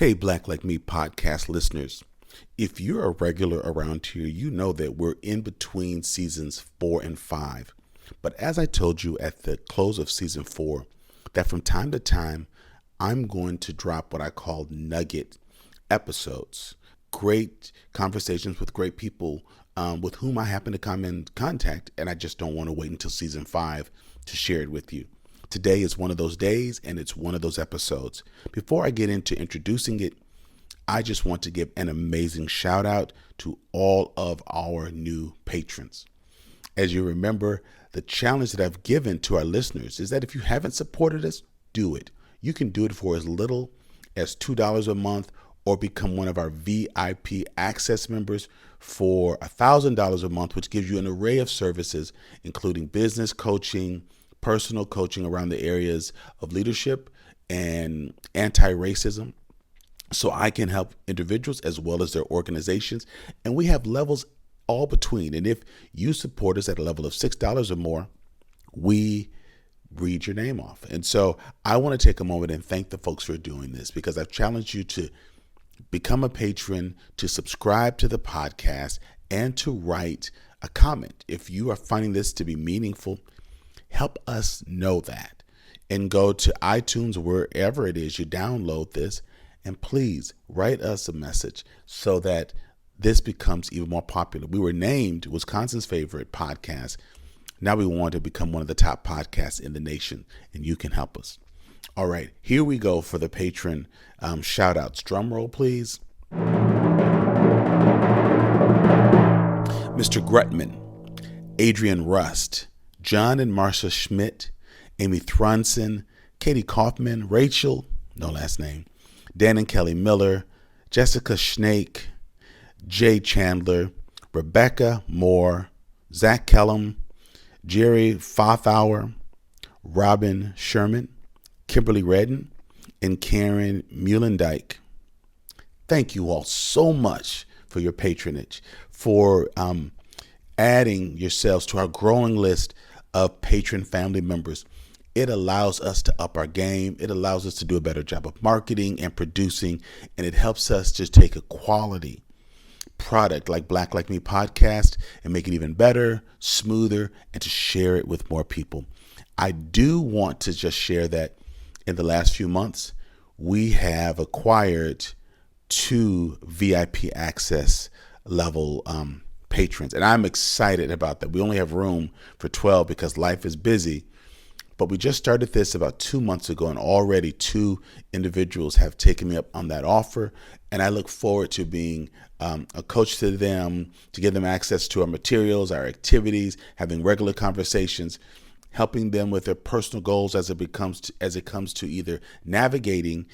Hey, Black Like Me podcast listeners. If you're a regular around here, you know that we're in between seasons 4 and 5. But as I told you at the close of season 4, that from time to time, I'm going to drop what I call nugget episodes. Great conversations with great people with whom I happen to come in contact, and I just don't want to wait until season 5 to share it with you. Today is one of those days, and it's one of those episodes. Before I get into introducing it, I just want to give an amazing shout out to all of our new patrons. As you remember, the challenge that I've given to our listeners is that if you haven't supported us, do it. You can do it for as little as $2 a month or become one of our VIP access members for $1,000 a month, which gives you an array of services, including business coaching, personal coaching around the areas of leadership and anti-racism, so I can help individuals as well as their organizations. And we have levels all between. And if you support us at a level of $6 or more, we read your name off. And so I want to take a moment and thank the folks for doing this, because I've challenged you to become a patron, to subscribe to the podcast, and to write a comment. If you are finding this to be meaningful, help us know that, and go to iTunes, wherever it is you download this, and please write us a message so that this becomes even more popular. We were named Wisconsin's favorite podcast. Now we want to become one of the top podcasts in the nation, and you can help us. All right, here we go for the patron shout outs. Drum roll, please. Mr. Grutman, Adrian Rust, John and Marcia Schmidt, Amy Thrunson, Katie Kaufman, Rachel, no last name, Dan and Kelly Miller, Jessica Snake, Jay Chandler, Rebecca Moore, Zach Kellum, Jerry Fothauer, Robin Sherman, Kimberly Redden, and Karen Muhlendijk. Thank you all so much for your patronage, for adding yourselves to our growing list of patron family members. It allows us to up our game. It allows us to do a better job of marketing and producing, and it helps us to take a quality product like Black Like Me podcast and make it even better, smoother, and to share it with more people. I do want to just share that in the last few months, we have acquired 2 VIP access level patrons, and I'm excited about that. We only have room for 12 because life is busy, but we just started this about 2 months ago, and already 2 individuals have taken me up on that offer, and I look forward to being a coach to them, to give them access to our materials, our activities, having regular conversations, helping them with their personal goals as it comes to either navigating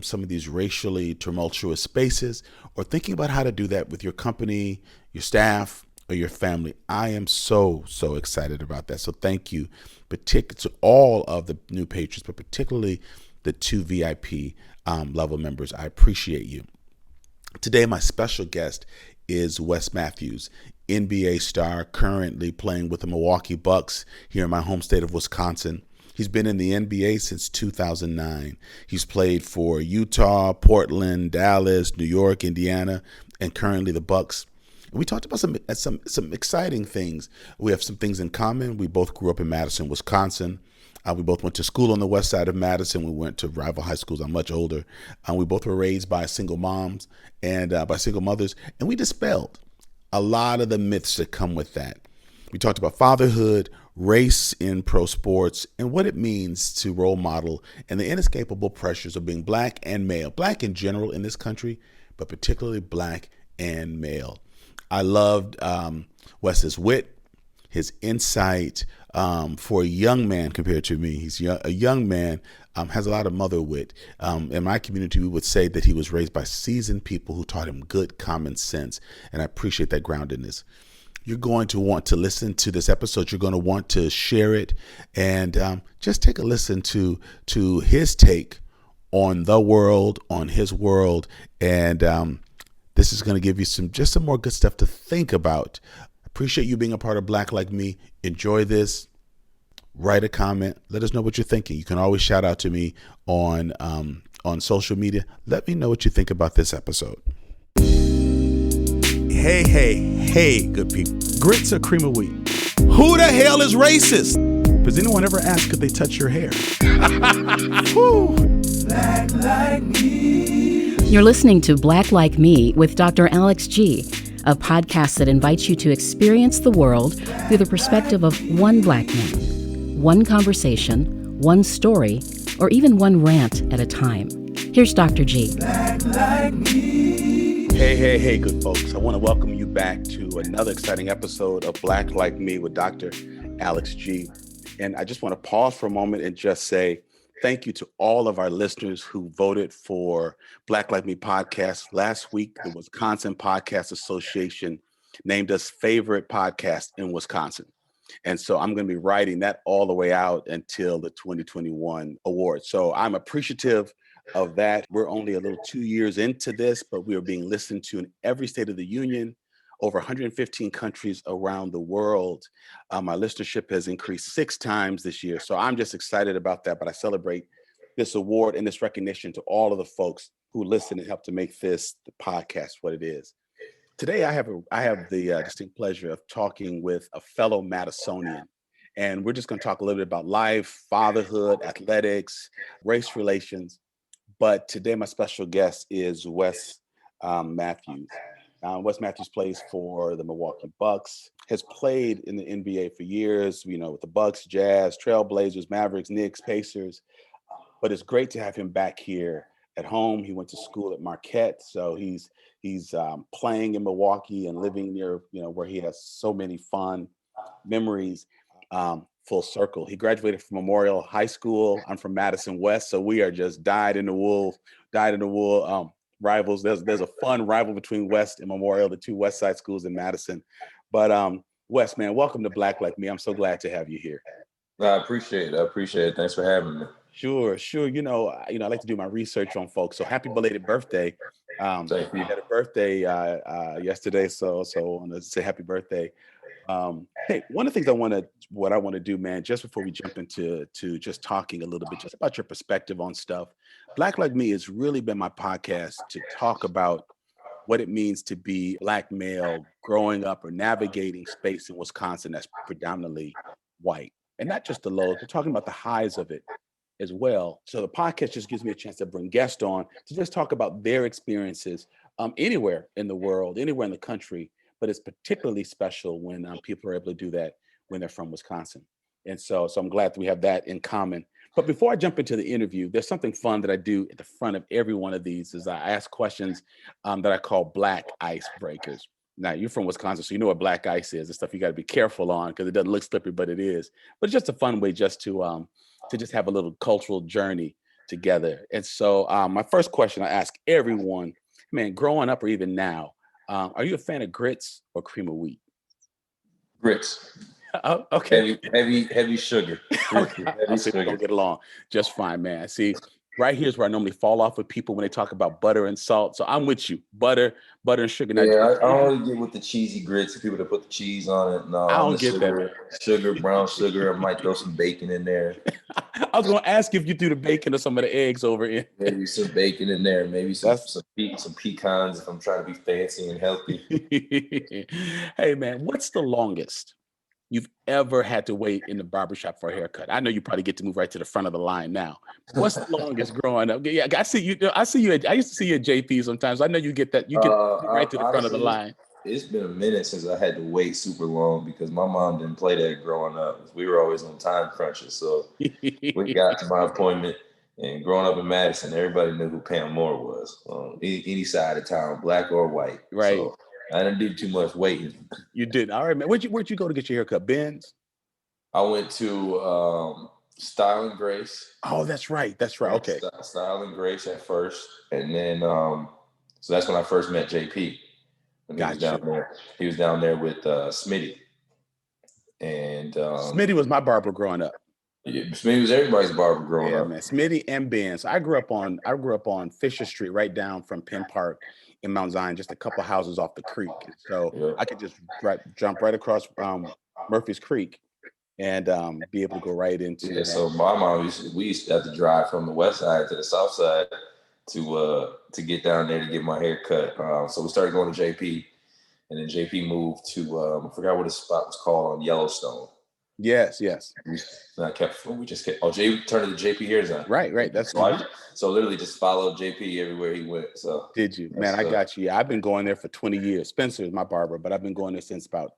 some of these racially tumultuous spaces, or thinking about how to do that with your company, your staff, or your family. I am so excited about that. So thank you, particularly to all of the new patrons, but particularly the 2 VIP level members. I appreciate you. Today, my special guest is Wes Matthews, NBA star, currently playing with the Milwaukee Bucks here in my home state of Wisconsin. He's been in the NBA since 2009. He's played for Utah, Portland, Dallas, New York, Indiana, and currently the Bucks. And we talked about some exciting things. We have some things in common. We both grew up in Madison, Wisconsin. We both went to school on the west side of Madison. We went to rival high schools. I'm much older. We both were raised by single moms and by single mothers, and we dispelled a lot of the myths that come with that. We talked about fatherhood, race in pro sports, and what it means to role model, and the inescapable pressures of being black and male, black in general in this country, but particularly black and male. I loved Wes's wit, his insight for a young man compared to me. He's a young man, has a lot of mother wit. In my community, we would say that he was raised by seasoned people who taught him good common sense, and I appreciate that groundedness. You're going to want to listen to this episode. You're going to want to share it, and just take a listen to his take on the world, on his world, and this is going to give you some more good stuff to think about. Appreciate you being a part of Black Like Me. Enjoy this. Write a comment. Let us know what you're thinking. You can always shout out to me on on social media. Let me know what you think about this episode. Hey, good people. Grits or cream of wheat? Who the hell is racist? Does anyone ever ask if they touch your hair? Black like me. You're listening to Black Like Me with Dr. Alex G., a podcast that invites you to experience the world through the perspective of one black man, one conversation, one story, or even one rant at a time. Here's Dr. G. Black like me. Hey, good folks. I want to welcome you back to another exciting episode of Black Like Me with Dr. Alex G. And I just want to pause for a moment and just say thank you to all of our listeners who voted for Black Like Me podcast. Last week, the Wisconsin Podcast Association named us favorite podcast in Wisconsin. And so I'm going to be writing that all the way out until the 2021 awards. So I'm appreciative of that. We're only a little 2 years into this, but we are being listened to in every state of the union, over 115 countries around the world. Our listenership has increased 6 times this year. So I'm just excited about that. But I celebrate this award and this recognition to all of the folks who listen and help to make the podcast what it is. Today, I have the distinct pleasure of talking with a fellow Madisonian. And we're just going to talk a little bit about life, fatherhood, athletics, race relations. But today, my special guest is Wes Matthews. Wes Matthews plays for the Milwaukee Bucks, has played in the NBA for years, with the Bucks, Jazz, Trailblazers, Mavericks, Knicks, Pacers. But it's great to have him back here at home. He went to school at Marquette, so he's playing in Milwaukee and living near, where he has so many fun memories. Full circle. He graduated from Memorial High School. I'm from Madison West, so we are just dyed in the wool rivals. There's a fun rival between West and Memorial, the two West Side schools in Madison. But Wes, man, welcome to Black Like Me. I'm so glad to have you here. I appreciate it. Thanks for having me. Sure. I like to do my research on folks. So happy belated birthday. Thank you. You had a birthday yesterday, so I want to say happy birthday. Hey, one of the things I want to do, man, just before we jump into just talking a little bit, just about your perspective on stuff. Black Like Me has really been my podcast to talk about what it means to be Black male growing up or navigating space in Wisconsin that's predominantly white, and not just the lows. We're talking about the highs of it as well. So the podcast just gives me a chance to bring guests on to just talk about their experiences anywhere in the world, anywhere in the country. But it's particularly special when people are able to do that when they're from Wisconsin. And so I'm glad that we have that in common. But before I jump into the interview, there's something fun that I do at the front of every one of these is I ask questions that I call black ice breakers. Now, you're from Wisconsin, so you know what black ice is. It's stuff you got to be careful on because it doesn't look slippery, but it is. But it's just a fun way just to just have a little cultural journey together. And so my first question I ask everyone, man, growing up or even now, are you a fan of grits or cream of wheat? Grits. Oh, okay. Heavy sugar. Heavy sugar. Don't get along just fine, man. See, right here's where I normally fall off with people when they talk about butter and salt. So I'm with you. Butter and sugar. Yeah, I don't get with the cheesy grits. The people that put the cheese on it. No, I don't get sugar, that. Sugar, brown sugar. I might throw some bacon in there. I was going to ask if you threw the bacon or some of the eggs over in. Maybe some bacon in there. Maybe some pecans if I'm trying to be fancy and healthy. Hey, man, what's the longest you've ever had to wait in the barbershop for a haircut? I know you probably get to move right to the front of the line now. What's the longest growing up? Yeah, I see you. I used to see you at JP sometimes. I know you get that. You get right to the front of the line. It's been a minute since I had to wait super long because my mom didn't play that growing up. We were always on time crunches. So we got to my appointment, and growing up in Madison, everybody knew who Pam Moore was on any side of town, black or white. Right. So I didn't do too much waiting. You did. All right, man. Where'd you go to get your haircut? Ben's? I went to Style and Grace. Oh, that's right. Okay. Style and Grace at first. And then, so that's when I first met JP. When he was down there with Smitty. And Smitty was my barber growing up. Yeah, Smitty was everybody's barber growing up. Man. Smitty and Ben. So I grew up on Fisher Street, right down from Penn Park in Mount Zion, just a couple houses off the creek. So I could just jump right across Murphy's Creek and be able to go right into. Yeah. So my mom we used to have to drive from the west side to the south side to get down there to get my hair cut. So we started going to JP, and then JP moved to I forgot what his spot was called on Yellowstone. Yes. We just kept. Oh, Jay turned to JP here. Right. That's so literally just followed JP everywhere he went. So did you, man? I got you. Yeah, I've been going there for 20 years. Spencer is my barber, but I've been going there since about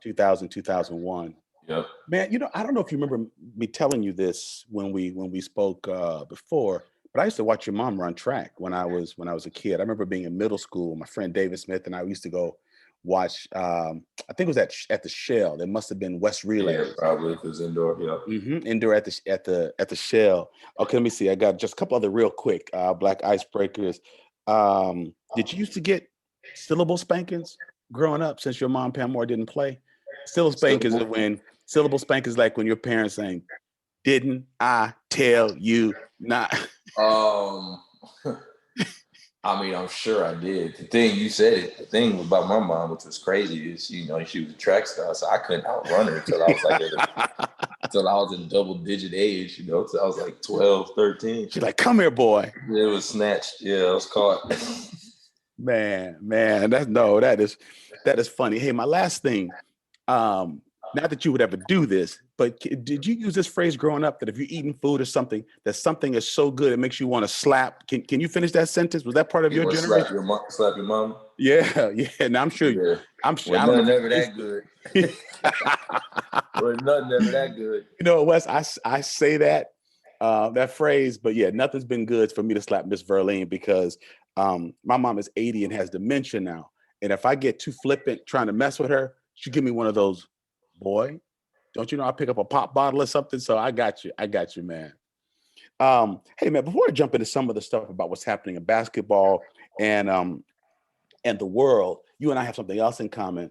2000, 2001. Yep. Man, I don't know if you remember me telling you this when we spoke before, but I used to watch your mom run track when I was a kid. I remember being in middle school. My friend David Smith and I used to go watch. I think it was at the Shell. It must have been West Relay. Yeah, probably if it was indoor. Yeah. Mm-hmm. Indoor at the Shell. Okay, let me see. I got just a couple other real quick black icebreakers. Did you used to get syllable spankings growing up since your mom Pam Moore didn't play? Syllable spankings is like when your parents saying, "Didn't I tell you not?" I mean, I'm sure I did. The thing you said it. The thing about my mom, which was crazy, is she was a track star, so I couldn't outrun her until I was like until I was in double digit age. Until I was like 12, 13. She's like, "Come here, boy." It was snatched. Yeah, I was caught. Man, that is funny. Hey, my last thing. Not that you would ever do this, but did you use this phrase growing up that if you're eating food or something, that something is so good it makes you want to slap? Can you finish that sentence? Was that part of your generation? Slap your mom? Yeah. Now I'm sure. Yeah. I'm sure. Well, nothing ever that good. Well, nothing ever that good. Wes, I say that phrase, but yeah, nothing's been good for me to slap Miss Verlaine because my mom is 80 and has dementia now, and if I get too flippant trying to mess with her, she'll give me one of those. Boy, don't you know I pick up a pop bottle or something? So I got you, man. Hey man, before I jump into some of the stuff about what's happening in basketball and the world, you and I have something else in common.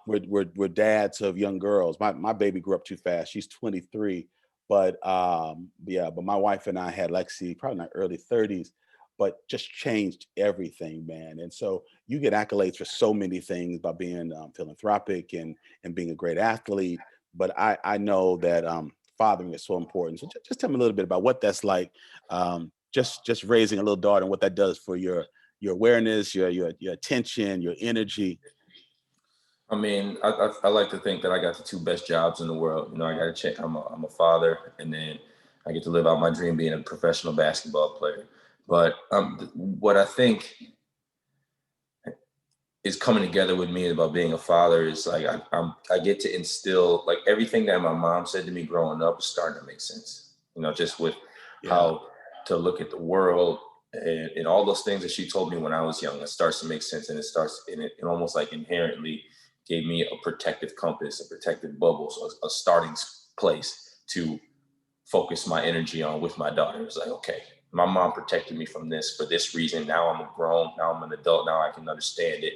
We're dads of young girls. My baby grew up too fast. She's 23, but my wife and I had Lexi probably in her early 30s. But just changed everything, man. And so you get accolades for so many things by being philanthropic and being a great athlete. But I know that fathering is so important. So just tell me a little bit about what that's like, just raising a little daughter and what that does for your awareness, your attention, your energy. I mean, I like to think that I got the two best jobs in the world. I got to check. I'm a father, and then I get to live out my dream being a professional basketball player. But what I think is coming together with me about being a father is like I get to instill like everything that my mom said to me growing up is starting to make sense. Just with how to look at the world and all those things that she told me when I was young. It starts to make sense, and it almost like inherently gave me a protective compass, a protective bubble, so a starting place to focus my energy on with my daughter. It's like, okay, my mom protected me from this for this reason. Now I'm grown. Now I'm an adult. Now I can understand it.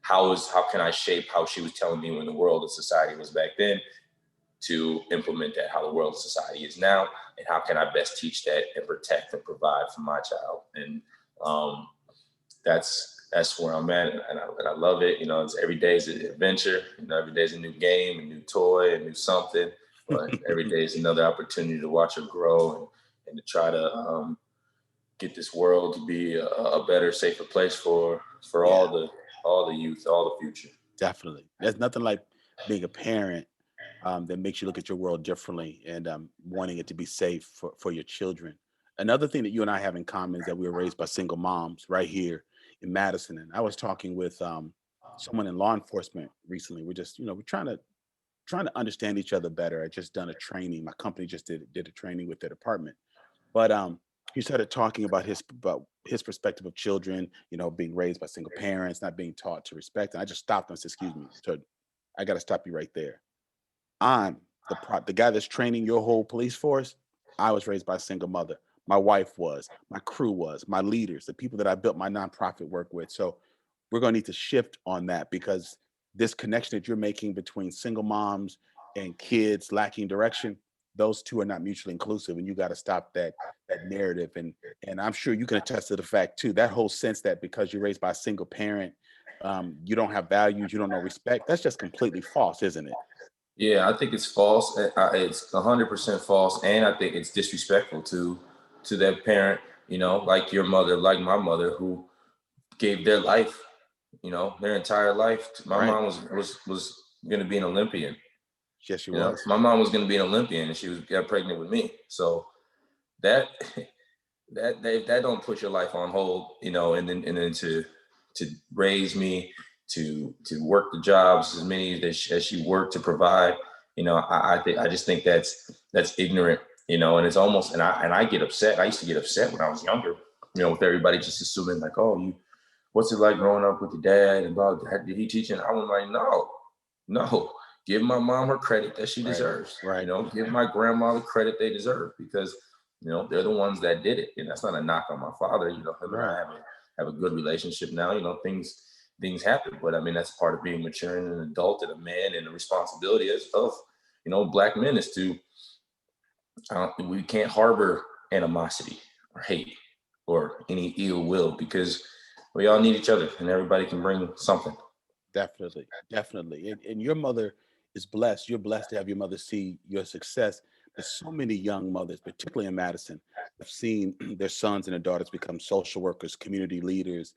How can I shape how she was telling me when the world and society was back then to implement that, how the world and society is now, and how can I best teach that and protect and provide for my child? And that's where I'm at, and I love it. It's every day is an adventure. Every day is a new game, a new toy, a new something. But every day is another opportunity to watch her grow and to try to get this world to be a better, safer place for all the youth, all the future. Definitely. There's nothing like being a parent that makes you look at your world differently and wanting it to be safe for your children. Another thing that you and I have in common is that we were raised by single moms right here in Madison. And I was talking with someone in law enforcement recently. We're just, we're trying to understand each other better. I just done a training. My company just did a training with their department. But he started talking about his perspective of children, being raised by single parents, not being taught to respect. And I just stopped and said, "Excuse me, sir, I got to stop you right there. I'm the guy that's training your whole police force. I was raised by a single mother. My wife was, my crew was, my leaders, the people that I built my nonprofit work with. So we're going to need to shift on that because this connection that you're making between single moms and kids lacking direction, those two are not mutually inclusive, and you got to stop that narrative. And I'm sure you can attest to the fact too, that whole sense that because you're raised by a single parent, you don't have values, you don't know respect. That's just completely false, isn't it? Yeah, I think it's false. It's 100% false, and I think it's disrespectful to that parent. you know, like your mother, like my mother, who gave their life, you know, their entire life. My Right. mom was going to be an Olympian. Yes, she You know, was. my mom was going to be an Olympian, and she got pregnant with me. So that that don't put your life on hold, you know, and then to raise me, to work the jobs as many as she worked to provide, you know, I just think that's ignorant, you know, and it's almost, and I get upset. I used to get upset when I was younger, you know, with everybody just assuming like, oh, what's it like growing up with your dad, and about did he teach you? And I was like, no, give my mom her credit that she deserves. Right. You know, give my grandma the credit they deserve, because you know they're the ones that did it, and that's not a knock on my father. You know, him and I have a good relationship now. You know, things happen, but I mean that's part of being mature and an adult and a man, and the responsibility of you know black men is to we can't harbor animosity or hate or any ill will, because we all need each other and everybody can bring something. Definitely. And your mother is blessed. You're blessed to have your mother see your success. But so many young mothers, particularly in Madison, have seen their sons and their daughters become social workers, community leaders,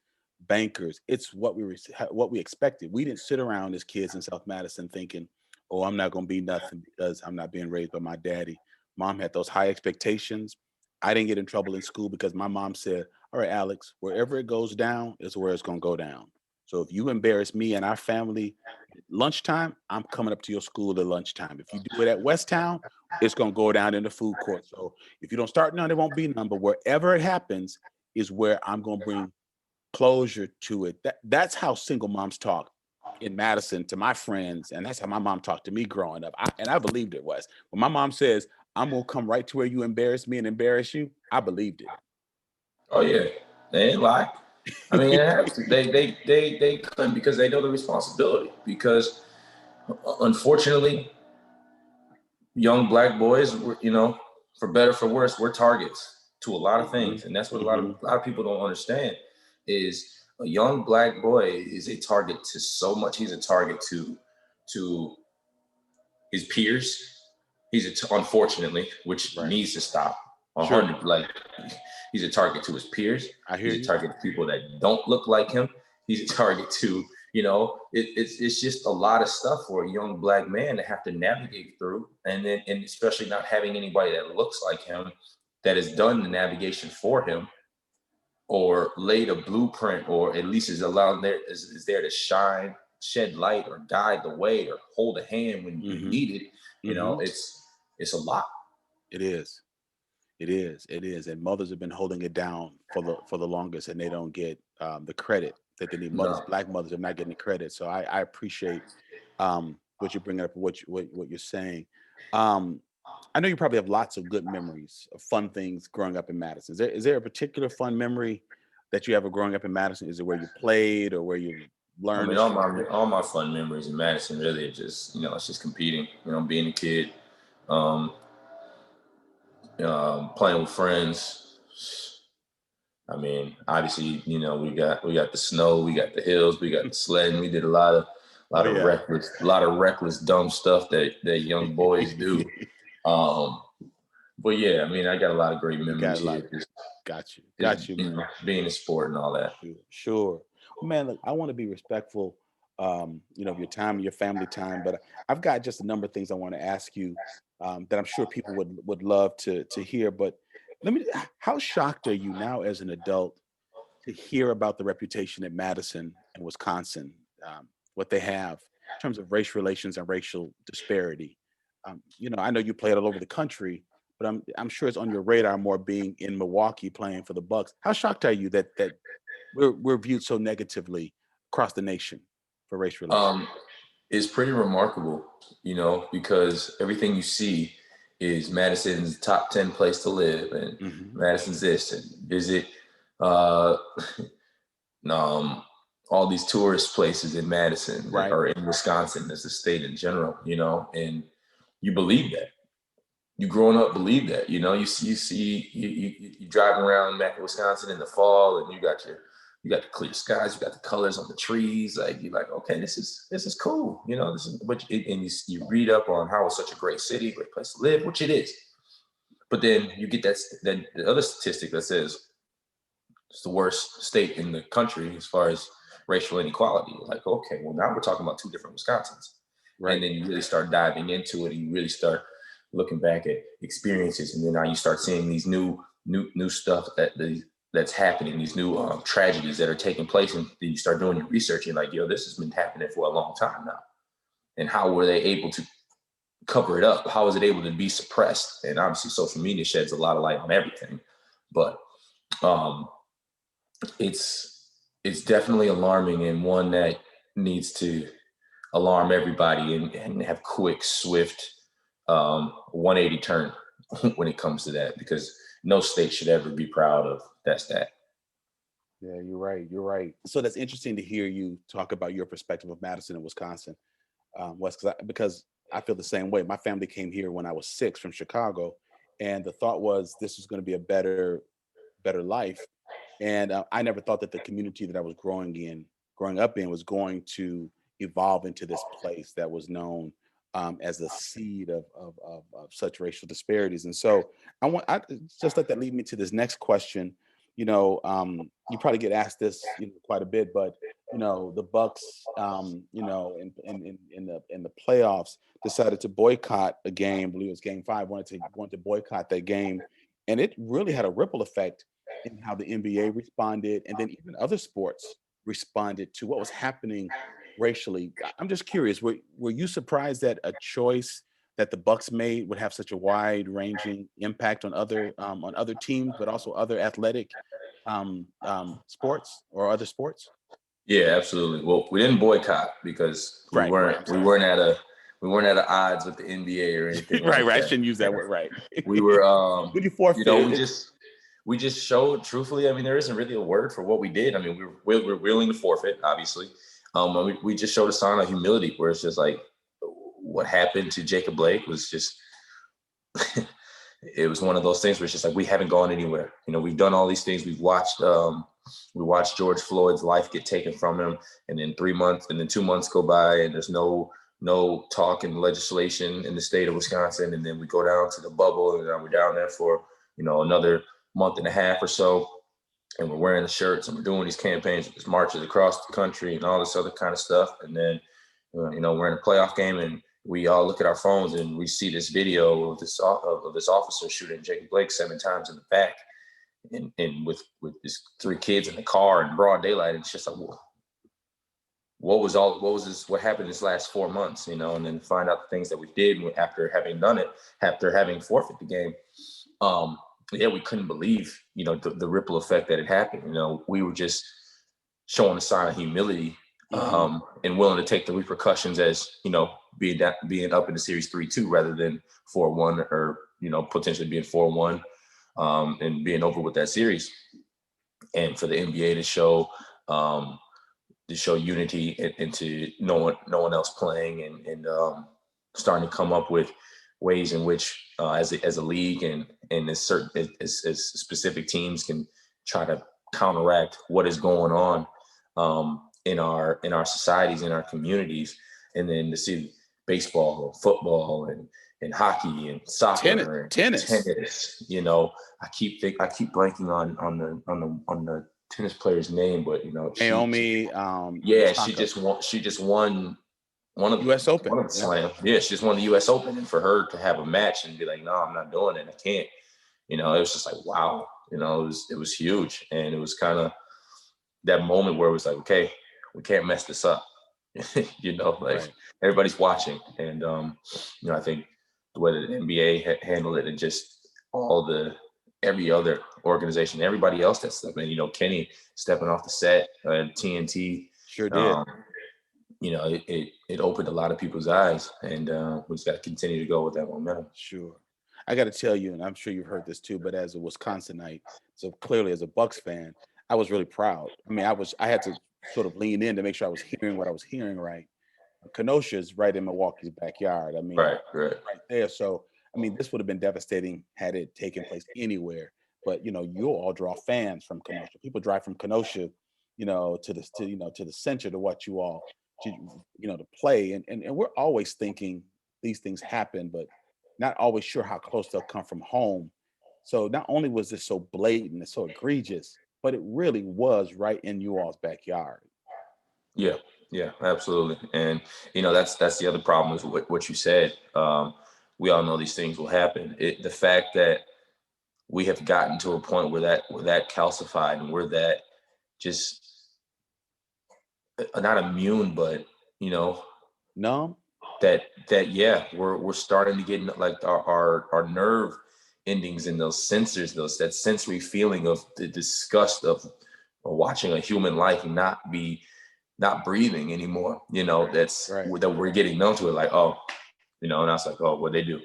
bankers. It's what we expected. We didn't sit around as kids in South Madison thinking, "Oh, I'm not going to be nothing because I'm not being raised by my daddy." Mom had those high expectations. I didn't get in trouble in school because my mom said, "All right, Alex, wherever it goes down is where it's going to go down. So if you embarrass me and our family at lunchtime, I'm coming up to your school at lunchtime. If you do it at Westtown, it's going to go down in the food court. So if you don't start none, there won't be none. But wherever it happens is where I'm going to bring closure to it." That's how single moms talk in Madison to my friends. And that's how my mom talked to me growing up. And I believed it was. When my mom says, "I'm going to come right to where you embarrass me and embarrass you," I believed Oh yeah, they ain't lie. I mean, it it. has to. They couldn't, because they know the responsibility. Because unfortunately, young black boys, you know, for better for worse, we're targets to a lot of things, and that's what a lot of people don't understand. Is a young black boy is a target to so much. He's a target to his peers. Unfortunately, which Right. needs to stop. Sure. 100, like he's a target to his peers. I hear He's a you. target to people that don't look like him. He's a target to, you know, it's just a lot of stuff for a young black man to have to navigate through, and especially not having anybody that looks like him that has done the navigation for him, or laid a blueprint, or at least is allowed there is there to shine, shed light, or guide the way, or hold a hand when you need it. You know, it's a lot. It is. And mothers have been holding it down for the longest, and they don't get the credit that they need. Mothers, No. black mothers, are not getting the credit. So I appreciate what you're bringing up, what you're saying. I know you probably have lots of good memories of fun things growing up in Madison. Is there a particular fun memory that you have of growing up in Madison? Is it where you played or where you I learned mean, a sport? all my fun memories in Madison really are just, you know, it's just competing, you know, being a kid, um, playing with friends. I mean, obviously, you know, we got the snow, we got the hills, we got the sledding. We did Oh yeah. a lot of reckless, dumb stuff that young boys do. Um, but yeah, I mean, I got a lot of great You got memories a lot here. of got you. Just Got you, you man. know, being in sport and all that. Sure. Well, man, look, I want to be respectful, of your time, your family time, but I've got just a number of things I want to ask you that I'm sure people would love to hear. But how shocked are you now as an adult to hear about the reputation at Madison and Wisconsin, what they have in terms of race relations and racial disparity? I know you played all over the country, but I'm sure it's on your radar more being in Milwaukee playing for the Bucks. How shocked are you that we're viewed so negatively across the nation for race relations? Um, it's pretty remarkable, you know, because everything you see is Madison's top 10 place to live, and Hmm. Madison's this, and visit uh, um, all these tourist places in Madison Right. or in Wisconsin as a state in general, you know, and you believe that. You growing up believe that, you know, you driving around Wisconsin in the fall, and you got the clear skies, you got the colors on the trees, like you're like, okay, this is cool, you know, this is and you read up on how it's such a great city, great place to live, which it is. But then you get that the other statistic that says it's the worst state in the country as far as racial inequality. Like, okay, well, now we're talking about two different Wisconsins. Right. And then you really start diving into it, and you really start looking back at experiences, and then now you start seeing these new stuff that's happening, these new tragedies that are taking place, and then you start doing your research, and like, yo, this has been happening for a long time now. And how were they able to cover it up? How is it able to be suppressed? And obviously social media sheds a lot of light on everything, but it's definitely alarming, and one that needs to alarm everybody and have quick, swift 180 turn when it comes to that, because no state should ever be proud of that stat. Yeah, you're right. You're right. So that's interesting to hear you talk about your perspective of Madison and Wisconsin, Wes, because I feel the same way. My family came here when I was 6 from Chicago, and the thought was this was going to be a better life. And I never thought that the community that I was growing up in was going to evolve into this place that was known as the seed of such racial disparities. And so I just let that lead me to this next question. You probably get asked this quite a bit, but the Bucks, in the playoffs, decided to boycott a game. I believe it was Game 5. Wanted to boycott that game, and it really had a ripple effect in how the NBA responded, and then even other sports responded to what was happening racially. I'm just curious, were you surprised that a choice that the Bucks made would have such a wide-ranging impact on other teams, but also other athletic sports or other sports? Yeah, absolutely. Well, we didn't boycott because we weren't at odds with the NBA or anything. Right. Like I that. shouldn't use that word. Right. We were. When you forfeit, we just showed, truthfully, I mean, there isn't really a word for what we did. I mean, we're willing to forfeit, obviously. We just showed a sign of humility, where it's just like what happened to Jacob Blake was just, it was one of those things where it's just like, we haven't gone anywhere. We've done all these things. We watched George Floyd's life get taken from him, and then 3 months, and then 2 months go by, and there's no talk and legislation in the state of Wisconsin. And then we go down to the bubble, and we're down there for, another month and a half or so, and we're wearing the shirts, and we're doing these campaigns, these marches across the country and all this other kind of stuff. And then, we're in a playoff game, and we all look at our phones, and we see this video of this officer shooting Jacob Blake 7 times in the back, and with his 3 kids in the car in broad daylight. And it's just like, what happened this last 4 months, and then find out the things that we did after having done it, after having forfeit the game. We couldn't believe, the ripple effect that had happened. We were just showing a sign of humility, and willing to take the repercussions as, being up in the series 3-2 rather than 4-1, or, potentially being 4-1, and being over with that series. And for the NBA to show unity and to no one else playing, and starting to come up with ways in which as a league and as specific teams can try to counteract what is going on in our societies, in our communities. And then to see baseball, football, and hockey, and soccer, tennis. I keep blanking on the tennis player's name, but Naomi. She just won one of the U.S. Open. One of the slam. Yeah, she just won the U.S. Open, and for her to have a match and be like, "No, I'm not doing it. I can't." It was just like, wow. It was huge, and it was kind of that moment where it was like, okay, we can't mess this up. Right. Everybody's watching, and I think the way that the NBA handled it, and just every other organization, everybody else that's stepping, Kenny stepping off the set, TNT sure did. It opened a lot of people's eyes, and we just got to continue to go with that momentum. Sure. I got to tell you, and I'm sure you've heard this too, but as a Wisconsinite, so clearly as a Bucks fan, I was really proud. I mean, I had to sort of lean in to make sure I was hearing what I was hearing right. Kenosha is right in Milwaukee's backyard. I mean, right there. So, I mean, this would have been devastating had it taken place anywhere. But you'll all draw fans from Kenosha. People drive from Kenosha, to the center to watch you all, to play. And we're always thinking these things happen, but not always sure how close they'll come from home. So not only was this so blatant and so egregious, but it really was right in you all's backyard. Yeah, yeah, absolutely. And that's the other problem is what you said. We all know these things will happen. The fact that we have gotten to a point where that calcified and we're that just not immune, but Numb. that yeah, we're starting to get like our nerve endings and those sensors, that sensory feeling of the disgust of watching a human life and not breathing anymore. That's Right. that we're getting numb to it. Like, oh, and I was like, oh, what they do?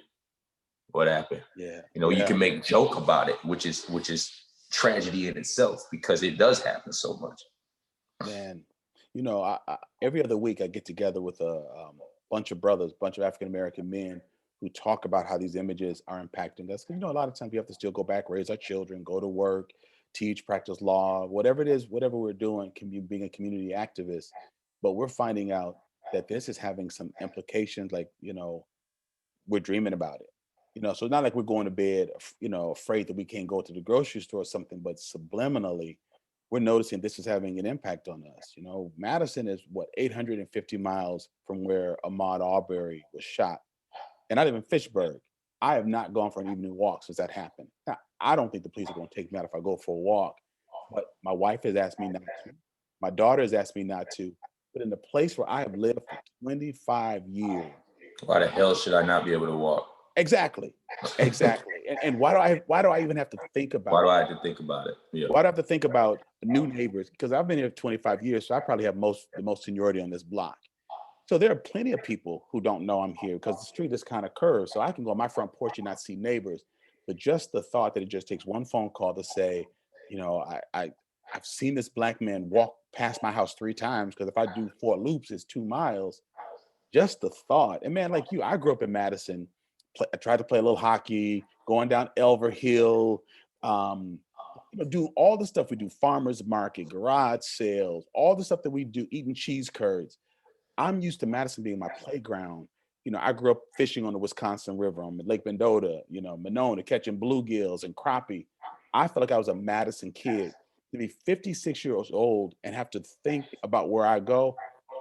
What happened? Yeah. You can make joke about it, which is tragedy in itself because it does happen so much. Man, I every other week I get together with a bunch of brothers, bunch of African American men who talk about how these images are impacting us. 'Cause, a lot of times we have to still go back, raise our children, go to work, teach, practice law, whatever it is, whatever we're doing, can be being a community activist. But we're finding out that this is having some implications, like, we're dreaming about it. So it's not like we're going to bed, afraid that we can't go to the grocery store or something, but subliminally, we're noticing this is having an impact on us. Madison is 850 miles from where Ahmaud Arbery was shot. And I live in Fitchburg. I have not gone for an evening walk since that happened. Now, I don't think the police are going to take me out if I go for a walk, but my wife has asked me not to. My daughter has asked me not to. But in the place where I have lived for 25 years, Why the hell should I not be able to walk? Exactly. And why do I even have to think about Why do I have to think about it? Yeah. Why do I have to think about new neighbors? Because I've been here 25 years, so I probably have the most seniority on this block. So there are plenty of people who don't know I'm here because the street is kind of curved. So I can go on my front porch and not see neighbors. But just the thought that it just takes one phone call to say, I've seen this black man walk past my house 3 times, because if I do 4 loops, it's 2 miles. Just the thought. And man, like you, I grew up in Madison. I tried to play a little hockey, going down Elver Hill, do all the stuff we do, farmers market, garage sales, all the stuff that we do, eating cheese curds. I'm used to Madison being my playground. I grew up fishing on the Wisconsin River, on Lake Mendota, Monona, catching bluegills and crappie. I felt like I was a Madison kid. To be 56 years old and have to think about where I go,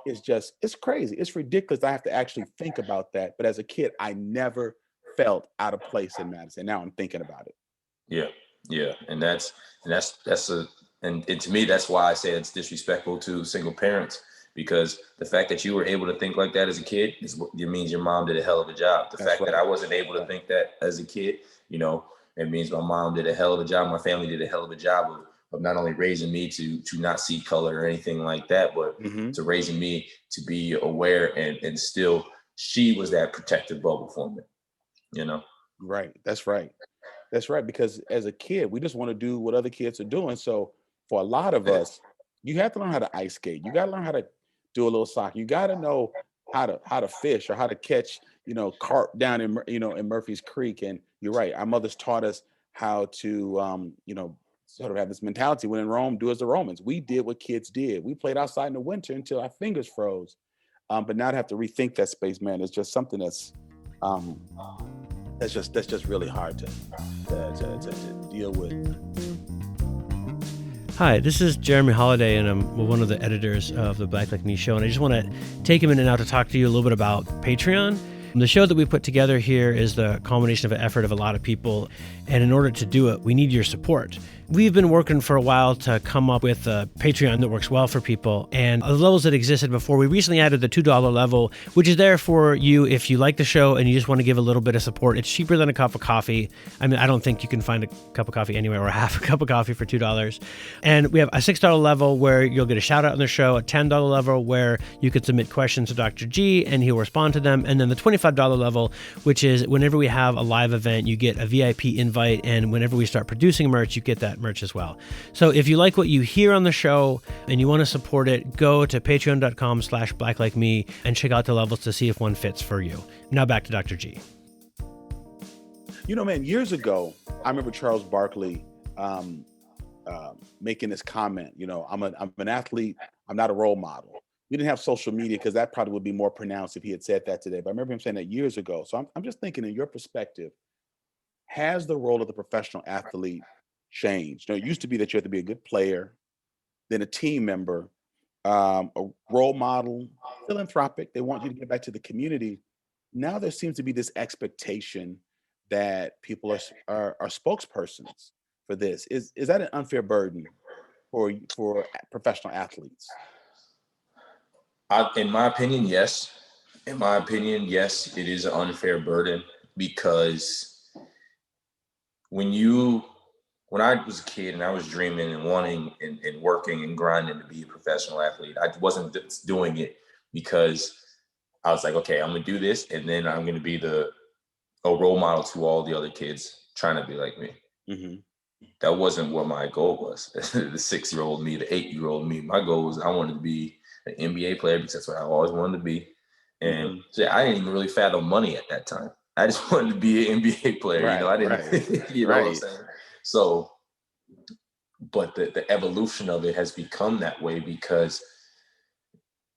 it's crazy. It's ridiculous. I have to actually think about that. But as a kid, I never felt out of place in Madison. Now I'm thinking about it. Yeah. And to me, that's why I say it's disrespectful to single parents, because the fact that you were able to think like that as a kid it means your mom did a hell of a job. The fact that I wasn't able to think that as a kid, it means my mom did a hell of a job. My family did a hell of a job of not only raising me to not see color or anything like that, but to raising me to be aware and still she was that protective bubble for me, Right. That's right. Because as a kid, we just want to do what other kids are doing. So for a lot of us, you have to learn how to ice skate. You got to learn how to do a little soccer. You got to know how to fish or how to catch, carp down in Murphy's Creek. And you're right. Our mothers taught us how to, sort of have this mentality: when in Rome, do as the Romans. We did what kids did. We played outside in the winter until our fingers froze. But now to have to rethink that space, man, is just something that's just really hard to deal with. Hi, this is Jeremy Holiday, and I'm one of the editors of the Black Like Me show, and I just want to take a minute now to talk to you a little bit about Patreon. The show that we put together here is the culmination of an effort of a lot of people, and in order to do it, we need your support. We've been working for a while to come up with a Patreon that works well for people, and the levels that existed before, we recently added the $2 level, which is there for you if you like the show and you just want to give a little bit of support. It's cheaper than a cup of coffee. I mean, I don't think you can find a cup of coffee anywhere or half a cup of coffee for $2. And we have a $6 level where you'll get a shout out on the show, a $10 level where you could submit questions to Dr. G and he'll respond to them, and then the $25 level, which is whenever we have a live event, you get a VIP invite, and whenever we start producing merch, you get that merch as well. So if you like what you hear on the show and you want to support it, go to patreon.com/blacklikeme and check out the levels to see if one fits for you. Now back to Dr. G. Man, years ago, I remember Charles Barkley making this comment, I'm an athlete, I'm not a role model. We didn't have social media because that probably would be more pronounced if he had said that today. But I remember him saying that years ago. So I'm just thinking, in your perspective, has the role of the professional athlete changed. It used to be that you have to be a good player, then a team member, a role model, philanthropic. They want you to give back to the community. Now there seems to be this expectation that people are spokespersons for this. Is that an unfair burden for professional athletes? In my opinion, yes. In my opinion, yes, it is an unfair burden because when I was a kid and I was dreaming and wanting and working and grinding to be a professional athlete, I wasn't just doing it because I was like, okay, I'm gonna do this and then I'm gonna be a role model to all the other kids trying to be like me. Mm-hmm. That wasn't what my goal was. The 6-year-old me, the 8-year-old me. My goal was I wanted to be an NBA player because that's what I always wanted to be. And so I didn't even really fathom money at that time. I just wanted to be an NBA player. Right, I didn't, you know what I'm saying? So, but the evolution of it has become that way because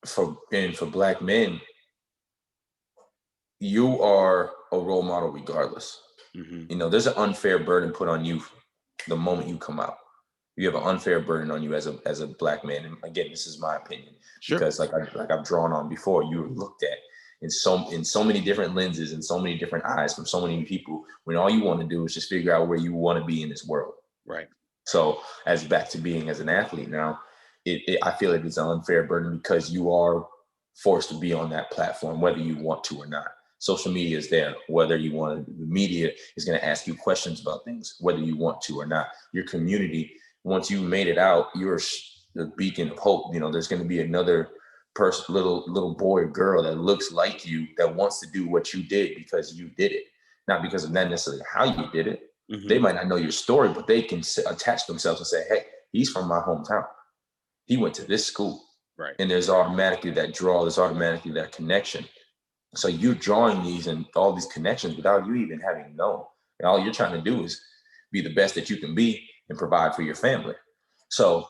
for Black men, you are a role model regardless. Mm-hmm. There's an unfair burden put on you the moment you come out. You have an unfair burden on you as a Black man. And again, this is my opinion, because like I've drawn on before, you were looked at in so many different lenses and so many different eyes from so many people when all you want to do is just figure out where you want to be in this world. Right. So as back to being as an athlete now, I feel like it's an unfair burden because you are forced to be on that platform, whether you want to or not. Social media is there, whether you want to. The media is going to ask you questions about things, whether you want to or not. Your community, once you made it out, you're the beacon of hope. There's going to be another person, little boy or girl that looks like you that wants to do what you did because you did it, not because of that necessarily how you did it. Mm-hmm. They might not know your story, but they can attach themselves and say, hey, he's from my hometown. He went to this school. Right. And there's automatically that draw, there's automatically that connection. So you're drawing these and all these connections without you even having known. And all you're trying to do is be the best that you can be and provide for your family. So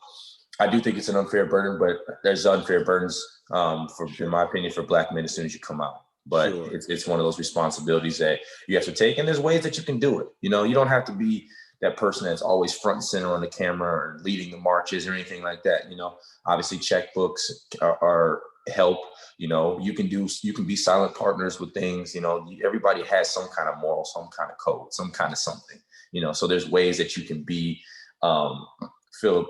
I do think it's an unfair burden, but there's unfair burdens, in my opinion, for Black men as soon as you come out. But it's one of those responsibilities that you have to take. And there's ways that you can do it. You don't have to be that person that's always front and center on the camera or leading the marches or anything like that. Obviously checkbooks are help. You can be silent partners with things. Everybody has some kind of moral, some kind of code, some kind of something. So there's ways that you can be, Philip.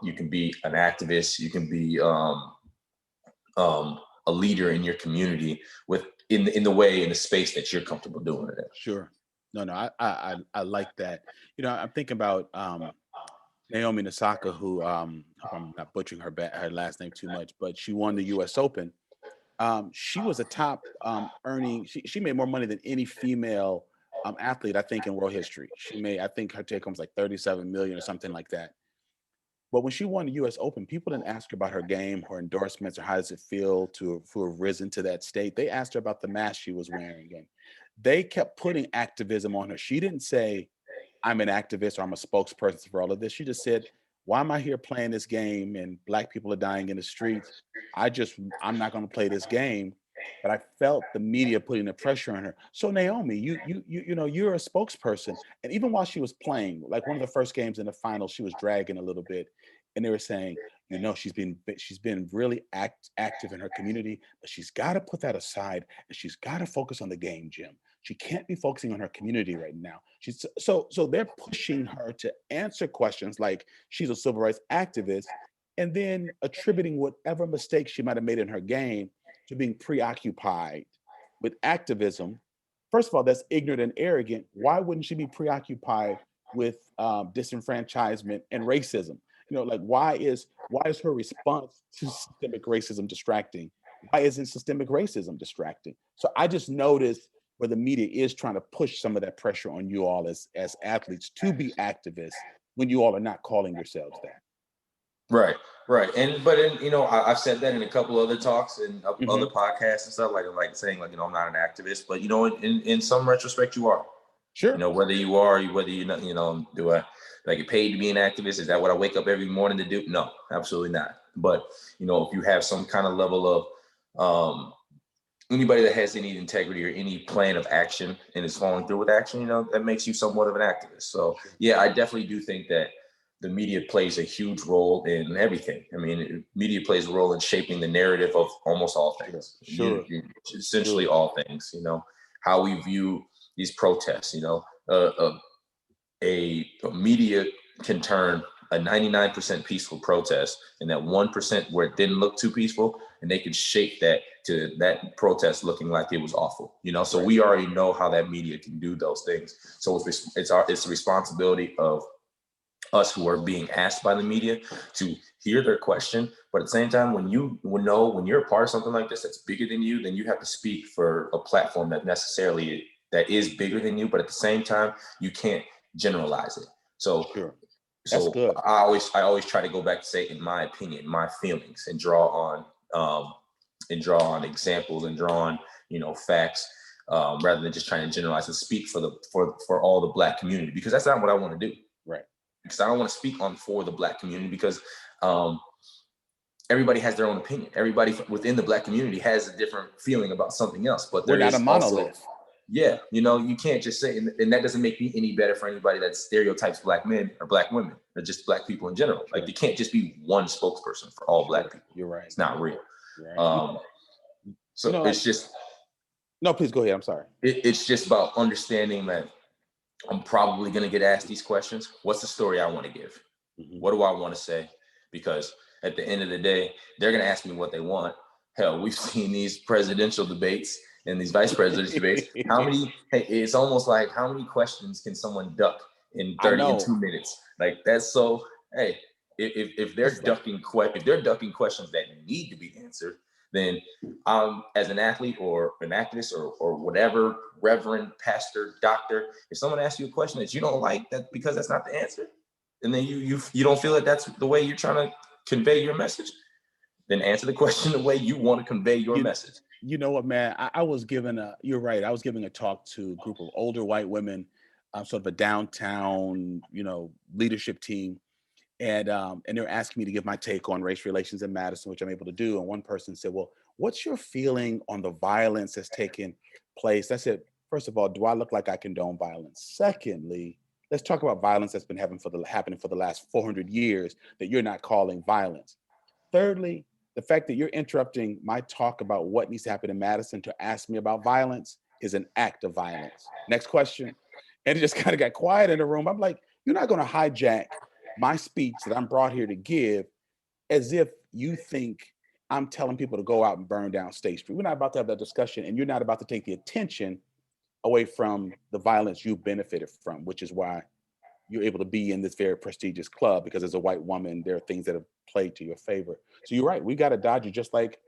You can be an activist. You can be a leader in your community in the way, in the space that you're comfortable doing it in. Sure. No, I like that. I'm thinking about Naomi Osaka, who I'm not butchering her last name too much, but she won the U.S. Open. She was a top earning. She made more money than any female athlete, I think, in world history. I think her take home was like 37 million or something like that. But when she won the U.S. Open, people didn't ask her about her game, her endorsements, or how does it feel to have risen to that state. They asked her about the mask she was wearing, and they kept putting activism on her. She didn't say, I'm an activist or I'm a spokesperson for all of this. She just said, why am I here playing this game and Black people are dying in the streets? I'm not going to play this game. But I felt the media putting the pressure on her. So Naomi, you're a spokesperson. And even while she was playing, like one of the first games in the finals, she was dragging a little bit. And they were saying, she's been really active in her community, but she's got to put that aside and she's got to focus on the game, Jim. She can't be focusing on her community right now. So they're pushing her to answer questions like she's a civil rights activist, and then attributing whatever mistakes she might have made in her game to being preoccupied with activism. First of all, that's ignorant and arrogant. Why wouldn't she be preoccupied with disenfranchisement and racism? Why is her response to systemic racism distracting? Why isn't systemic racism distracting? So I just noticed where the media is trying to push some of that pressure on you all as athletes to be activists when you all are not calling yourselves that. Right. I've said that in a couple other talks and other podcasts and stuff, like saying I'm not an activist, but in some retrospect you are. Sure. Whether you are, whether you're not, do I get paid to be an activist? Is that what I wake up every morning to do? No, absolutely not. But if you have some kind of level of anybody that has any integrity or any plan of action and is following through with action, you know, that makes you somewhat of an activist. So yeah, I definitely do think that the media plays a huge role in everything. I mean, media plays a role in shaping the narrative of almost all things. Sure. Essentially all things, you know, how we view these protests, you know, a media can turn a 99% peaceful protest and that 1% where it didn't look too peaceful, and they could shape that to that protest looking like it was awful, you know. So we already know how that media can do those things. So it's the responsibility of us who are being asked by the media to hear their question, but at the same time, when you're a part of something like this that's bigger than you, then you have to speak for a platform that is bigger than you, but at the same time, you can't generalize it. So sure. That's so good. I always try to go back to say, in my opinion, my feelings, and draw on examples and draw on, you know, facts, rather than just trying to generalize and speak for all the Black community, because that's not what I want to do. Right. Because I don't want to speak for the Black community, because everybody has their own opinion. Everybody within the Black community has a different feeling about something else, but we're not a monolith. Yeah, you know, you can't just say, and that doesn't make me any better for anybody that stereotypes Black men or Black women or just Black people in general. Like, you can't just be one spokesperson for all Black people. You're right. It's not real. Right. So you know, it's just. No, please go ahead. I'm sorry. It's just about understanding that I'm probably going to get asked these questions. What's the story I want to give? Mm-hmm. What do I want to say? Because at the end of the day, they're going to ask me what they want. Hell, we've seen these presidential debates and these vice presidential debates. It's almost like, how many questions can someone duck in 2 minutes? Like, that's so, hey, if they're ducking questions that need to be answered, then as an athlete or an activist or whatever, reverend, pastor, doctor, if someone asks you a question that you don't like, that because that's not the answer, and then you don't feel that that's the way you're trying to convey your message, then answer the question the way you want to convey your message. You know what, man? You're right. I was giving a talk to a group of older white women, sort of a downtown, you know, leadership team. And they're asking me to give my take on race relations in Madison, which I'm able to do. And one person said, well, what's your feeling on the violence that's taken place? I said, first of all, do I look like I condone violence? Secondly, let's talk about violence that's been happening for the last 400 years that you're not calling violence. Thirdly, the fact that you're interrupting my talk about what needs to happen in Madison to ask me about violence is an act of violence. Next question. And it just kind of got quiet in the room. I'm like, you're not going to hijack my speech that I'm brought here to give as if you think I'm telling people to go out and burn down State Street. We're not about to have that discussion, and you're not about to take the attention away from the violence you benefited from, which is why you're able to be in this very prestigious club, because as a white woman, there are things that have played to your favor. So you're right. We got to dodge you, just like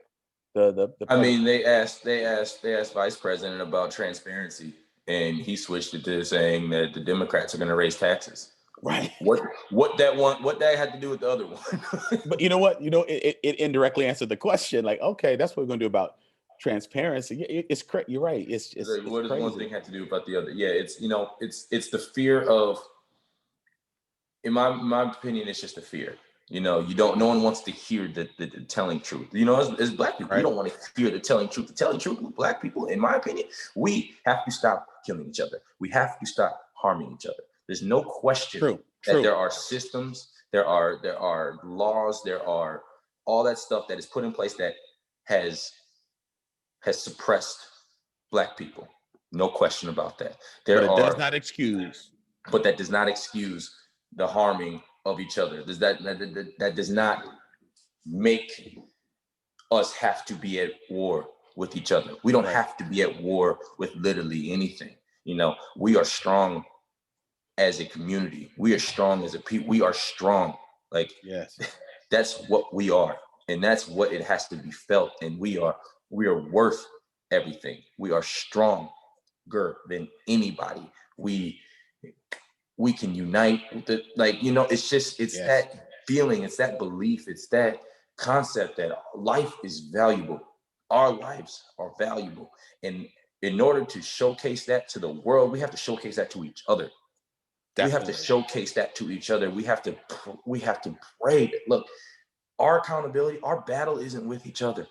the I mean, they asked Vice President about transparency, and he switched it to saying that the Democrats are going to raise taxes. Right. What that had to do with the other one? But you know what? You know, it indirectly answered the question. Like, okay, that's what we're going to do about transparency. It's crazy. You're right. It's what does crazy. One thing have to do about the other? Yeah, it's, you know, it's the fear of. In my opinion, it's just a fear. You know, no one wants to hear the telling truth. You know, as Black people, we don't want to hear the telling truth. The telling truth with Black people, in my opinion, we have to stop killing each other. We have to stop harming each other. There's no question that there are systems, there are laws, there are all that stuff that is put in place that has suppressed Black people. No question about that. But it does not excuse. But that does not excuse the harming of each other. That does not make us have to be at war with each other. We don't have to be at war with literally anything. You know, we are strong as a community. We are strong as a people. We are strong. Like, yes, that's what we are. And that's what it has to be felt. And we are worth everything. We are stronger than anybody. We can unite with it. Like, you know, it's that feeling, it's that belief, it's that concept that life is valuable. Our lives are valuable. And in order to showcase that to the world, we have to showcase that to each other. Definitely. We have to showcase that to each other. We have to pray. Look, our accountability, our battle isn't with each other.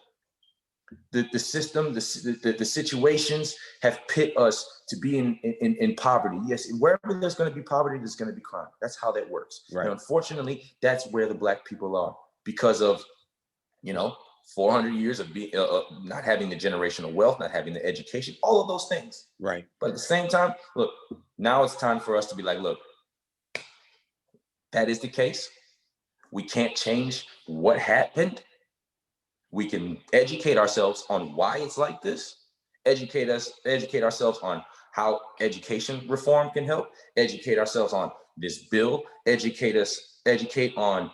The system, the situations have pit us to be in poverty. Yes, wherever there's going to be poverty, there's going to be crime. That's how that works. Right. And unfortunately, that's where the Black people are because of, 400 years of not having the generational wealth, not having the education, all of those things. Right. But at the same time, look, now it's time for us to be like, look, that is the case. We can't change what happened. We can educate ourselves on why it's like this, educate ourselves on how education reform can help, educate ourselves on this bill, educate on,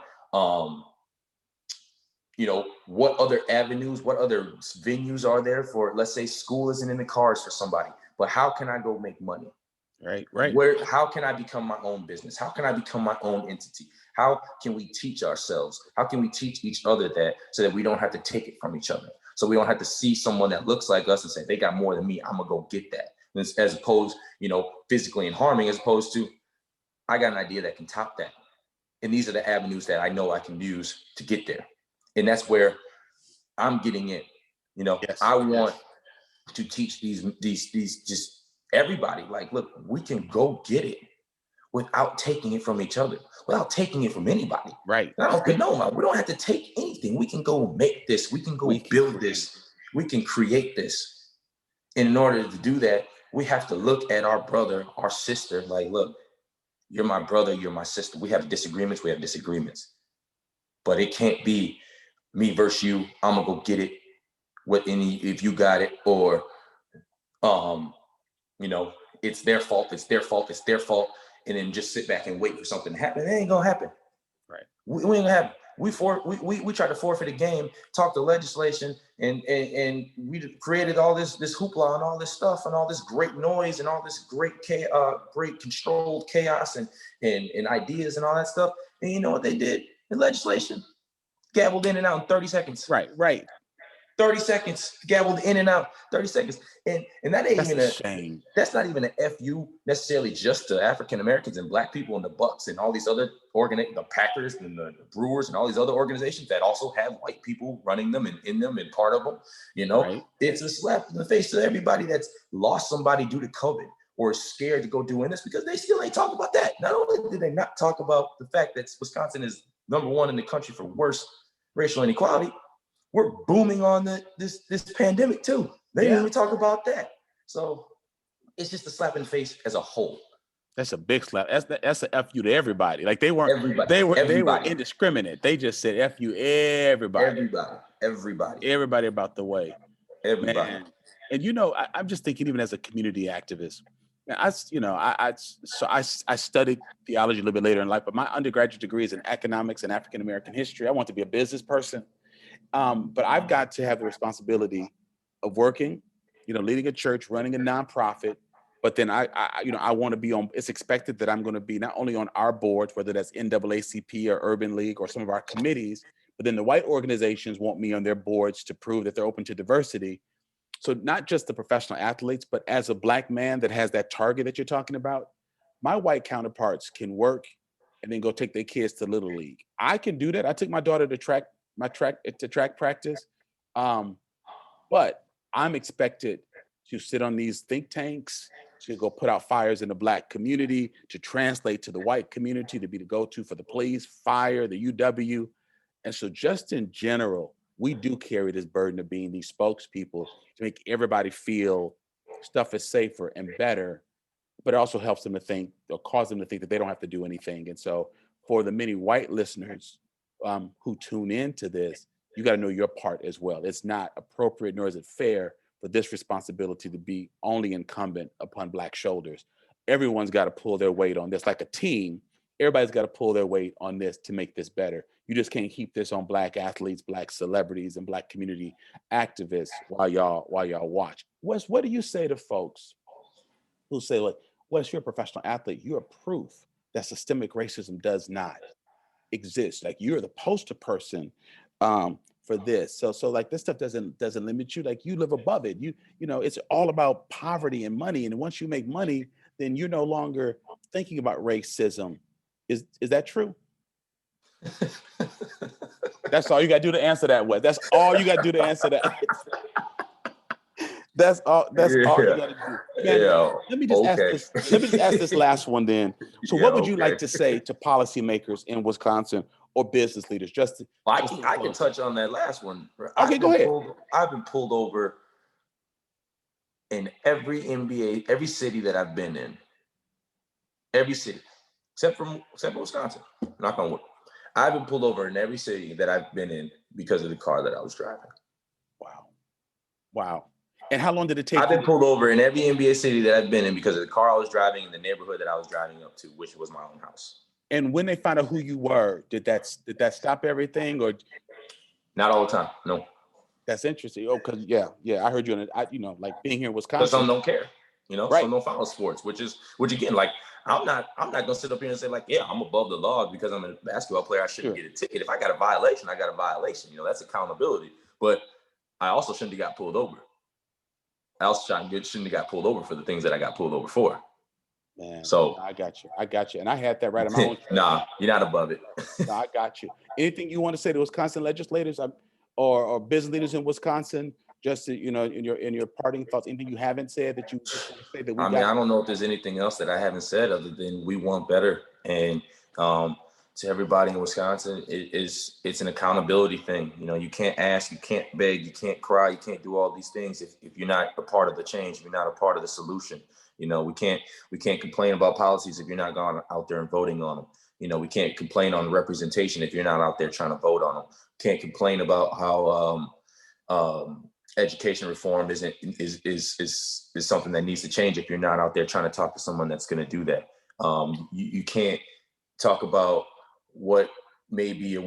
what other avenues, what other venues are there for, let's say school isn't in the cards for somebody, but how can I go make money? Right. How can I become my own business? How can I become my own entity? How can we teach ourselves? How can we teach each other that so that we don't have to take it from each other? So we don't have to see someone that looks like us and say, they got more than me, I'm gonna go get that. As opposed, physically and harming, as opposed to, I got an idea that can top that. And these are the avenues that I know I can use to get there. And that's where I'm getting in. I want to teach these just everybody, like, look, we can go get it without taking it from each other, without taking it from anybody. Right. We don't have to take anything. We can go make this. We can go build this. We can create this. And in order to do that, we have to look at our brother, our sister, like, look, you're my brother, you're my sister. We have disagreements. But it can't be me versus you. I'm gonna go get it if you got it, or it's their fault, and then just sit back and wait for something to happen. It ain't gonna happen. Right. We ain't gonna happen. We tried to forfeit a game, talk to legislation, and we created all this hoopla and all this stuff and all this great noise and all this great controlled chaos and ideas and all that stuff. And you know what they did? The legislation gabbled in and out in 30 seconds. Right. 30 seconds, gabbled in and out, 30 seconds. And that ain't That's even a shame. That's not even an FU necessarily just to African Americans and Black people and the Bucks and all these other the Packers and the Brewers and all these other organizations that also have white people running them and in them and part of them. Right. It's a slap in the face to everybody that's lost somebody due to COVID or is scared to go doing this, because they still ain't talking about that. Not only did they not talk about the fact that Wisconsin is #1 in the country for worst racial inequality, we're booming on this pandemic too. They didn't even talk about that. So it's just a slap in the face as a whole. That's a big slap. That's a FU to everybody. Like they were indiscriminate. They just said FU everybody. Everybody about the way. Everybody. Man. And I'm just thinking, even as a community activist, I studied theology a little bit later in life, but my undergraduate degree is in economics and African American history. I want to be a business person. But I've got to have the responsibility of working, leading a church, running a nonprofit. But then I want to be on. It's expected that I'm going to be not only on our boards, whether that's NAACP or Urban League or some of our committees, but then the white organizations want me on their boards to prove that they're open to diversity. So not just the professional athletes, but as a Black man that has that target that you're talking about, my white counterparts can work and then go take their kids to Little League. I can do that. I took my daughter to track practice. But I'm expected to sit on these think tanks, to go put out fires in the Black community, to translate to the white community, to be the go-to for the police, fire, the UW. And so just in general, we do carry this burden of being these spokespeople to make everybody feel stuff is safer and better, but it also helps them to think, or cause them to think that they don't have to do anything. And so for the many white listeners who tune into this, you got to know your part as well. It's not appropriate, nor is it fair for this responsibility to be only incumbent upon Black shoulders. Everyone's got to pull their weight on this. Like a team, everybody's got to pull their weight on this to make this better. You just can't keep this on Black athletes, Black celebrities, and Black community activists while y'all watch. Wes, what do you say to folks who say, like, Wes, you're a professional athlete. You're proof that systemic racism does not exist. Like, you're the poster person for this. So like, this stuff doesn't limit you. Like, you live above it. You know, it's all about poverty and money. And once you make money, then you're no longer thinking about racism. Is that true? That's all you got to do to answer that, Wes. That's all you got to do to answer that. That's all you Yeah. gotta do. Man, Yeah. let me just ask Okay. this. Let me just ask this last one then. So Yeah, what would you okay. like to say to policymakers in Wisconsin or business leaders? I can touch on that last one. Okay, go ahead. I've been pulled over in every NBA, every city that I've been in. Every city. Except for Wisconsin. Knock on wood. I've been pulled over in every city that I've been in because of the car that I was driving. Wow. And how long did it take? I've been pulled over in every NBA city that I've been in because of the car I was driving in the neighborhood that I was driving up to, which was my own house. And when they found out who you were, did that stop everything, or not all the time? No. That's interesting. Oh, because yeah, I heard you on it. Like being here in Wisconsin. Because some don't care, right. Some don't follow sports, which again, like I'm not gonna sit up here and say like, yeah, I'm above the law because I'm a basketball player. I shouldn't get a ticket. If I got a violation, I got a violation. That's accountability. But I also shouldn't have got pulled over. I also shouldn't have got pulled over for the things that I got pulled over for. Man, so I got you, and I had that right in my own. Nah, you're not above it. No, I got you. Anything you want to say to Wisconsin legislators or business leaders in Wisconsin? Just to, in your parting thoughts, anything you haven't said that you just want to say that I don't know if there's anything else that I haven't said other than we want better. And to everybody in Wisconsin, it's an accountability thing. You can't ask, you can't beg, you can't cry, you can't do all these things if you're not a part of the change, if you're not a part of the solution. We can't complain about policies if you're not going out there and voting on them. We can't complain on representation if you're not out there trying to vote on them. Can't complain about how education reform is something that needs to change if you're not out there trying to talk to someone that's going to do that. You can't talk about what may be or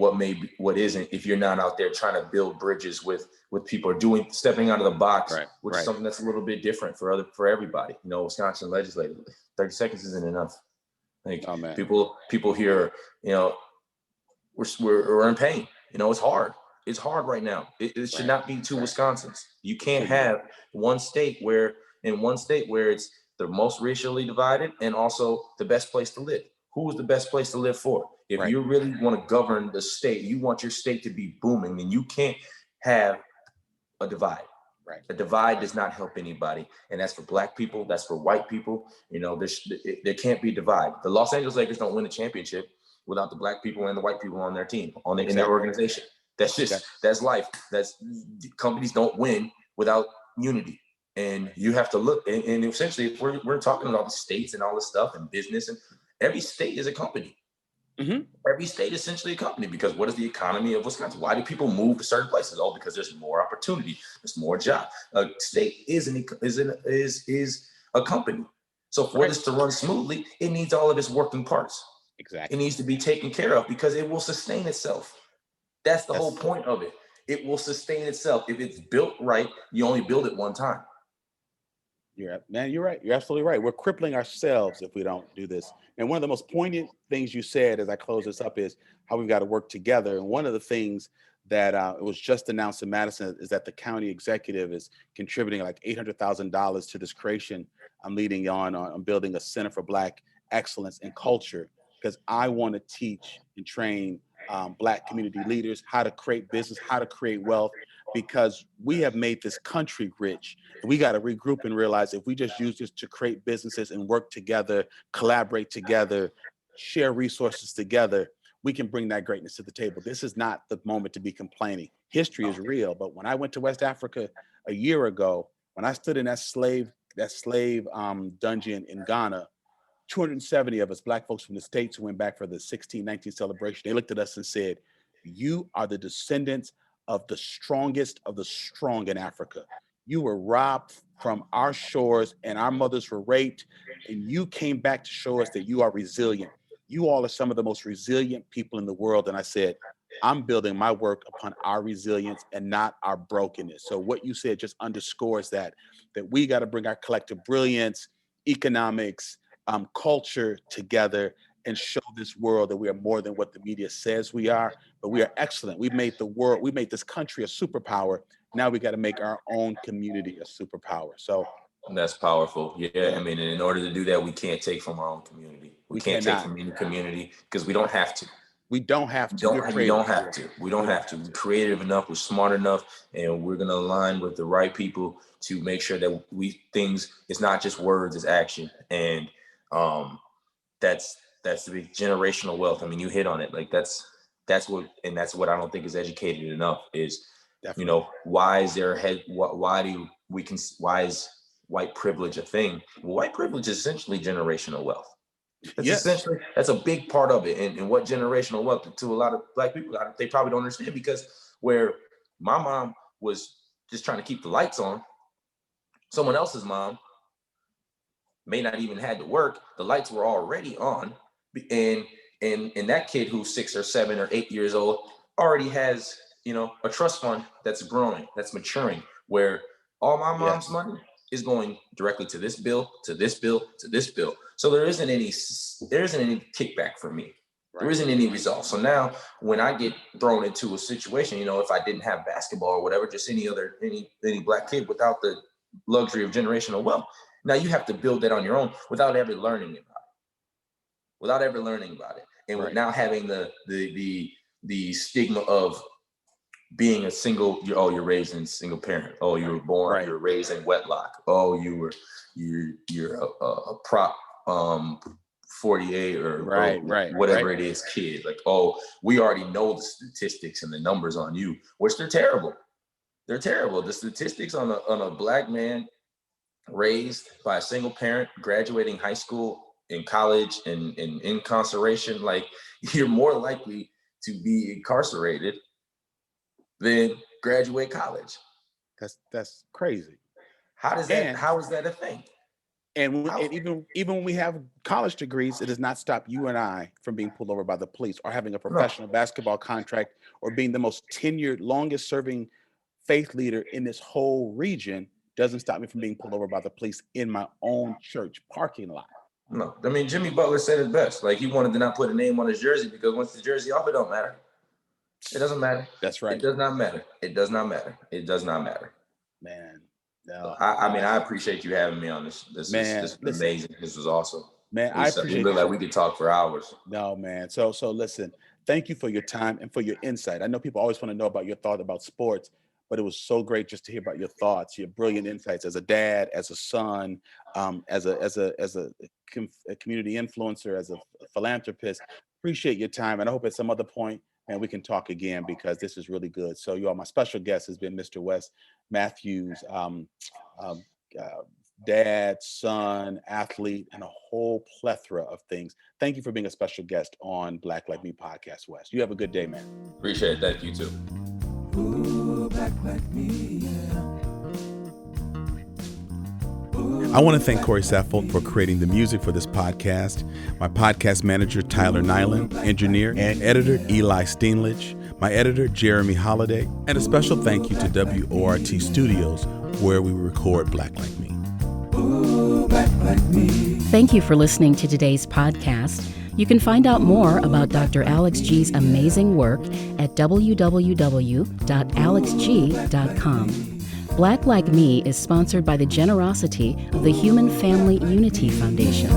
what isn't if you're not out there trying to build bridges with people or stepping out of the box, which is something that's a little bit different for everybody. Wisconsin legislators, 30 seconds isn't enough. Like people here, we're in pain. It's hard. It's hard right now. It should not be two Wisconsins. You can't have one state where it's the most racially divided and also the best place to live. Who is the best place to live for? If you really want to govern the state, you want your state to be booming, then you can't have a divide. Right. A divide does not help anybody. And that's for Black people. That's for white people. There can't be a divide. The Los Angeles Lakers don't win a championship without the Black people and the white people on their team, in their organization. That's life. Companies don't win without unity. And you have to look, and essentially, if we're talking about the states and all this stuff and business, and every state is a company. Mm-hmm. Every state is essentially a company, because what is the economy of Wisconsin? Why do people move to certain places? Oh, because there's more opportunity, there's more job. A state is a company. So for this to run smoothly, it needs all of its working parts. Exactly. It needs to be taken care of because it will sustain itself. That's the whole point of it. It will sustain itself. If it's built right, you only build it one time. You're right. You're absolutely right. We're crippling ourselves if we don't do this. And one of the most poignant things you said as I close this up is how we've got to work together. And one of the things that it was just announced in Madison is that the county executive is contributing like $800,000 to this creation I'm leading on building a Center for Black Excellence in Culture, because I want to teach and train Black community leaders how to create business, how to create wealth, because we have made this country rich. And we got to regroup and realize if we just use this to create businesses and work together, collaborate together, share resources together, we can bring that greatness to the table. This is not the moment to be complaining. History is real. But when I went to West Africa a year ago, when I stood in that slave dungeon in Ghana, 270 of us, Black folks from the States who went back for the 1619 celebration, they looked at us and said, "You are the descendants of the strongest of the strong in Africa. You were robbed from our shores and our mothers were raped, and you came back to show us that you are resilient. You all are some of the most resilient people in the world." And I said, I'm building my work upon our resilience and not our brokenness. So what you said just underscores that we got to bring our collective brilliance, economics, culture together and show this world that we are more than what the media says we are, but we are excellent. We made this country a superpower. Now we got to make our own community a superpower. So that's powerful. Yeah. I mean, in order to do that, we can't take from our own community. We can't take from any community because we don't have to. We don't have to. We don't have to. We don't have to. We're creative enough. We're smart enough, and we're gonna align with the right people to make sure that it's not just words, it's action. And that's the big generational wealth. I mean, you hit on it. Like that's what I don't think is educated enough is, Definitely. why is white privilege a thing? Well, white privilege is essentially generational wealth. That's a big part of it. And what generational wealth to a lot of Black people, they probably don't understand, because where my mom was just trying to keep the lights on, someone else's mom may not even had to work. The lights were already on. And that kid who's 6 or 7 or 8 years old already has, a trust fund that's growing, that's maturing, where all my mom's money is going directly to this bill, to this bill, to this bill. So there isn't any kickback for me. Right. There isn't any result. So now when I get thrown into a situation, if I didn't have basketball or whatever, just any Black kid without the luxury of generational wealth, now you have to build that on your own without ever learning about it. And we're now having the stigma of being a single, you're raised in single parent. Oh, you were born, you're raised in wedlock. Oh, you're a prop 48 or whatever it is kid. Like, oh, we already know the statistics and the numbers on you, which they're terrible. They're terrible. The statistics on a Black man raised by a single parent, graduating high school and college and incarceration, like, you're more likely to be incarcerated than graduate college. That's crazy. How is that a thing? And even when we have college degrees, it does not stop you and I from being pulled over by the police, or having a professional basketball contract, or being the most tenured, longest serving faith leader in this whole region. Doesn't stop me from being pulled over by the police in my own church parking lot. No, I mean, Jimmy Butler said it best. Like, he wanted to not put a name on his jersey, because once the jersey off, it don't matter. It doesn't matter. That's right. It does not matter. It does not matter. It does not matter. Man. No. I appreciate you having me on this. This is amazing. This was awesome. Man, I appreciate it. Look like we could talk for hours. No, man. So listen, thank you for your time and for your insight. I know people always want to know about your thought about sports, but it was so great just to hear about your thoughts, your brilliant insights as a dad, as a son, as a community influencer, as a philanthropist. Appreciate your time, and I hope at some other point, and we can talk again, because this is really good. So, you all, my special guest has been Mr. Wes Matthews, dad, son, athlete, and a whole plethora of things. Thank you for being a special guest on Black Like Me podcast, Wes. You have a good day, man. Appreciate it. Thank you too. Ooh, Black Like Me, yeah. I want to thank Corey Saffold for creating the music for this podcast, my podcast manager, Tyler Nyland, engineer and editor, Eli Steenlich, my editor, Jeremy Holliday, and a special thank you to WORT Studios, where we record Black Like Me. Ooh, Black Like Me. Thank you for listening to today's podcast. You can find out more about Dr. Alex G's amazing work at www.alexg.com. Black Like Me is sponsored by the generosity of the Human Family Unity Foundation.